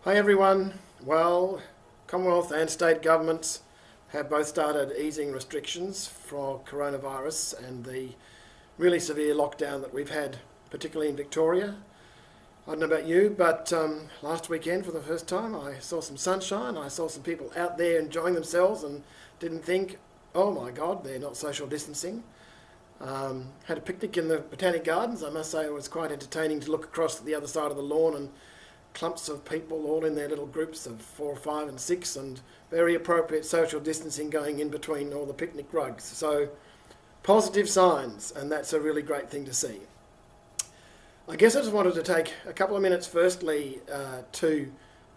Hi everyone. Well, Commonwealth and state governments have both started easing restrictions for coronavirus and the really severe lockdown that we've had, particularly in Victoria. I don't know about you, but last weekend for the first time I saw some sunshine. I saw some people out there enjoying themselves and didn't think, oh my God, they're not social distancing. Had a picnic in the Botanic Gardens. I must say it was quite entertaining to look across at the other side of the lawn and clumps of people all in their little groups of 4, 5 and 6, and very appropriate social distancing going in between all the picnic rugs. So positive signs, and that's a really great thing to see. I guess I just wanted to take a couple of minutes firstly to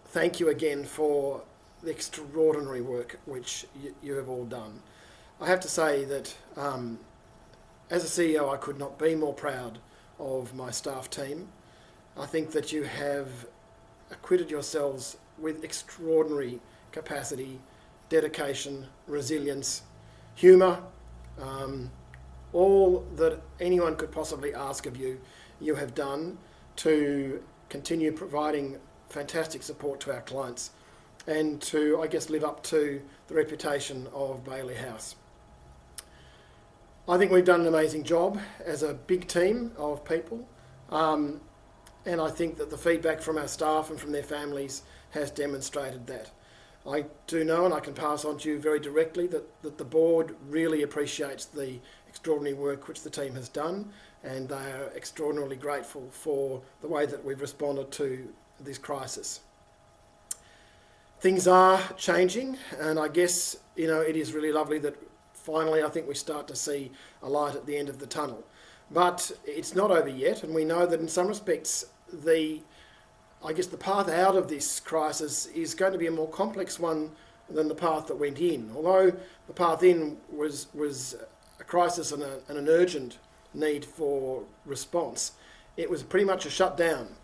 thank you again for the extraordinary work which you have all done. I have to say that as a CEO I could not be more proud of my staff team. I think that you have acquitted yourselves with extraordinary capacity, dedication, resilience, humour, all that anyone could possibly ask of you, you have done to continue providing fantastic support to our clients and to, I guess, live up to the reputation of Bailey House. I think we've done an amazing job as a big team of people. And I think that the feedback from our staff and from their families has demonstrated that. I do know, and I can pass on to you very directly, that the board really appreciates the extraordinary work which the team has done, and they are extraordinarily grateful for the way that we've responded to this crisis. Things are changing, and I guess, it is really lovely that finally I think we start to see a light at the end of the tunnel. But it's not over yet, and we know that in some respects the path out of this crisis is going to be a more complex one than the path that went in. Although the path in was a crisis and an urgent need for response, it was pretty much a shutdown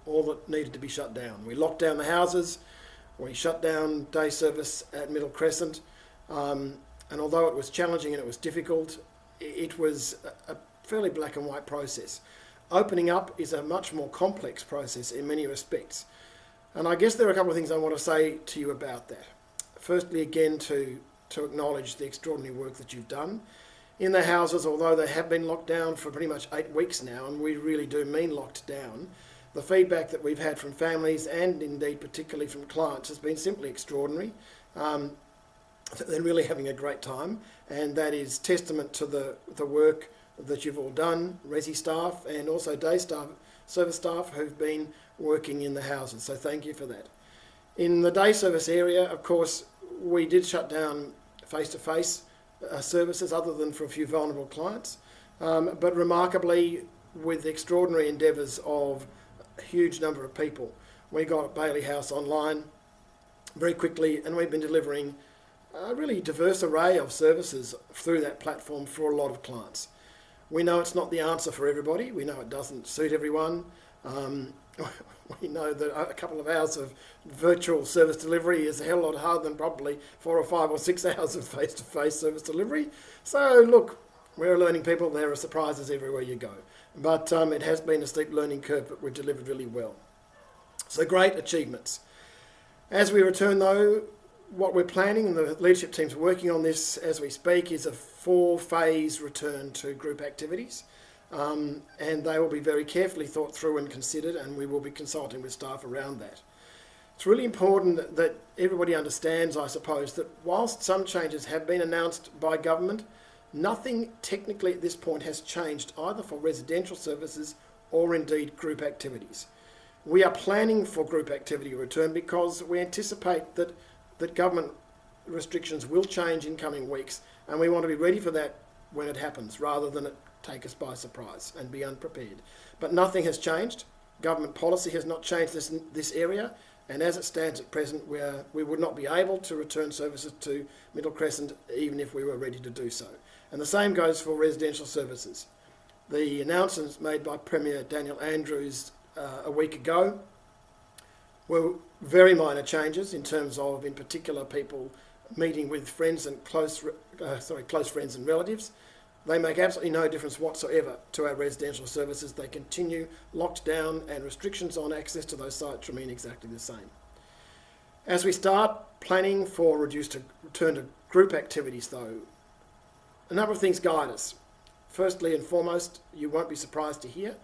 all that needed to be shut down. We locked down the houses, we shut down day service at Middle Crescent, and although it was challenging and it was difficult, it was a fairly black and white process. Opening up is a much more complex process in many respects. And I guess there are a couple of things I want to say to you about that. Firstly, again, to acknowledge the extraordinary work that you've done. In the houses, although they have been locked down for pretty much 8 weeks now, and we really do mean locked down, the feedback that we've had from families and indeed particularly from clients has been simply extraordinary. They're really having a great time, and that is testament to the work that you've all done, resi staff and also day staff, service staff who've been working in the houses. So thank you for that. In the day service area, of course, we did shut down face-to-face services other than for a few vulnerable clients, but remarkably, with the extraordinary endeavours of a huge number of people, we got Bailey House online very quickly, and we've been delivering a really diverse array of services through that platform for a lot of clients. We know it's not the answer for everybody. We know it doesn't suit everyone. We know that a couple of hours of virtual service delivery is a hell of a lot harder than probably 4 or 5 or 6 hours of face-to-face service delivery. So look, we're learning people. There are surprises everywhere you go. But it has been a steep learning curve, but we've delivered really well. So great achievements. As we return though, what we're planning, and the leadership team's working on this as we speak, is a 4-phase return to group activities. And they will be very carefully thought through and considered, and we will be consulting with staff around that. It's really important that everybody understands, I suppose, that whilst some changes have been announced by government, nothing technically at this point has changed either for residential services or indeed group activities. We are planning for group activity return because we anticipate that government restrictions will change in coming weeks, and we want to be ready for that when it happens rather than it take us by surprise and be unprepared. But nothing has changed. Government policy has not changed this area, and as it stands at present, we would not be able to return services to Middle Crescent even if we were ready to do so. And the same goes for residential services. The announcements made by Premier Daniel Andrews a week ago were very minor changes in terms of, in particular, people meeting with friends and close friends and relatives. they make absolutely no difference whatsoever to our residential services. They continue locked down and restrictions on access to those sites remain exactly the same. As we start planning for reduced return to group activities though, a number of things guide us. Firstly and foremost, you won't be surprised to hear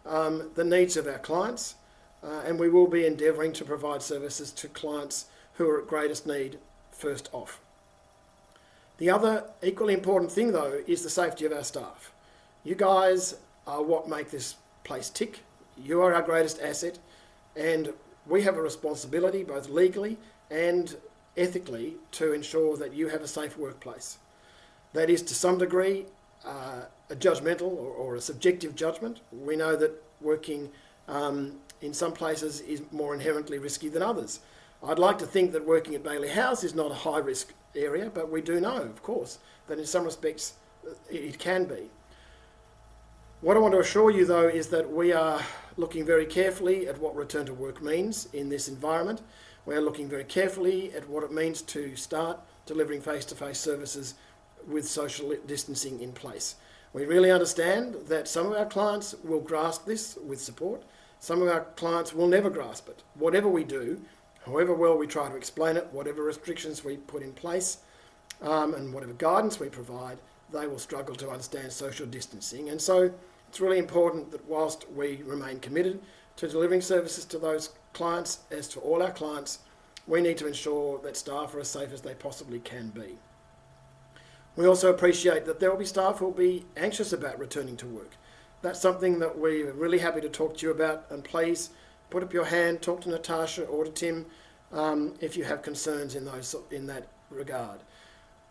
the needs of our clients, and we will be endeavouring to provide services to clients who are at greatest need first off. The other equally important thing though is the safety of our staff. You guys are what make this place tick. You are our greatest asset, and we have a responsibility both legally and ethically to ensure that you have a safe workplace. That is to some degree a judgmental or a subjective judgment. We know that working in some places is more inherently risky than others. I'd like to think that working at Bailey House is not a high risk area, but we do know, of course, that in some respects it can be. What I want to assure you though is that we are looking very carefully at what return to work means in this environment. We are looking very carefully at what it means to start delivering face-to-face services with social distancing in place. We really understand that some of our clients will grasp this with support. Some of our clients will never grasp it. Whatever we do, however well we try to explain it, whatever restrictions we put in place, and whatever guidance we provide, they will struggle to understand social distancing. And so it's really important that whilst we remain committed to delivering services to those clients, as to all our clients, we need to ensure that staff are as safe as they possibly can be. We also appreciate that there will be staff who will be anxious about returning to work. That's something that we're really happy to talk to you about, and please put up your hand, talk to Natasha or to Tim if you have concerns in that regard.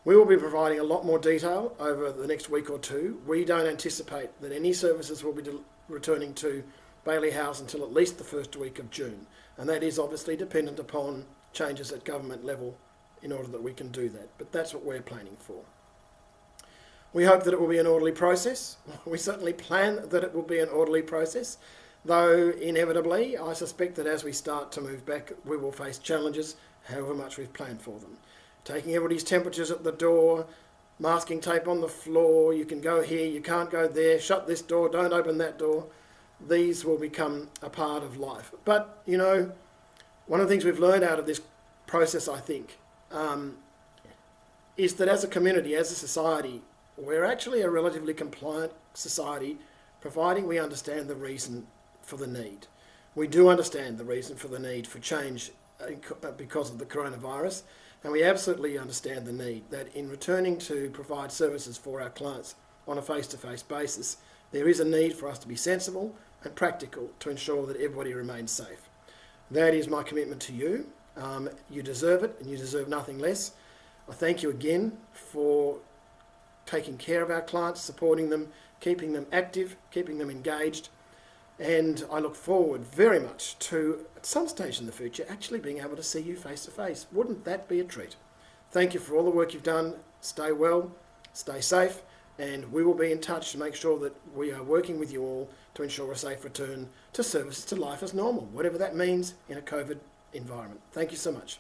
We will be providing a lot more detail over the next week or two. We don't anticipate that any services will be returning to Bailey House until at least the first week of June, and that is obviously dependent upon changes at government level in order that we can do that, but that's what we're planning for. We hope that it will be an orderly process. We certainly plan that it will be an orderly process, though inevitably I suspect that as we start to move back we will face challenges, however much we've planned for them. Taking everybody's temperatures at the door, masking tape on the floor, you can go here, you can't go there, shut this door, don't open that door. These will become a part of life. But, you know, one of the things we've learned out of this process, I think, is that as a community, as a society, we're actually a relatively compliant society, providing we understand the reason for the need. We do understand the reason for the need for change because of the coronavirus, and we absolutely understand the need that in returning to provide services for our clients on a face-to-face basis, there is a need for us to be sensible and practical to ensure that everybody remains safe. That is my commitment to you. You deserve it, and you deserve nothing less. I thank you again for taking care of our clients, supporting them, keeping them active, keeping them engaged, and I look forward very much to, at some stage in the future, actually being able to see you face to face. Wouldn't that be a treat? Thank you for all the work you've done. Stay well, stay safe, and we will be in touch to make sure that we are working with you all to ensure a safe return to services, to life as normal, whatever that means in a COVID environment. Thank you so much.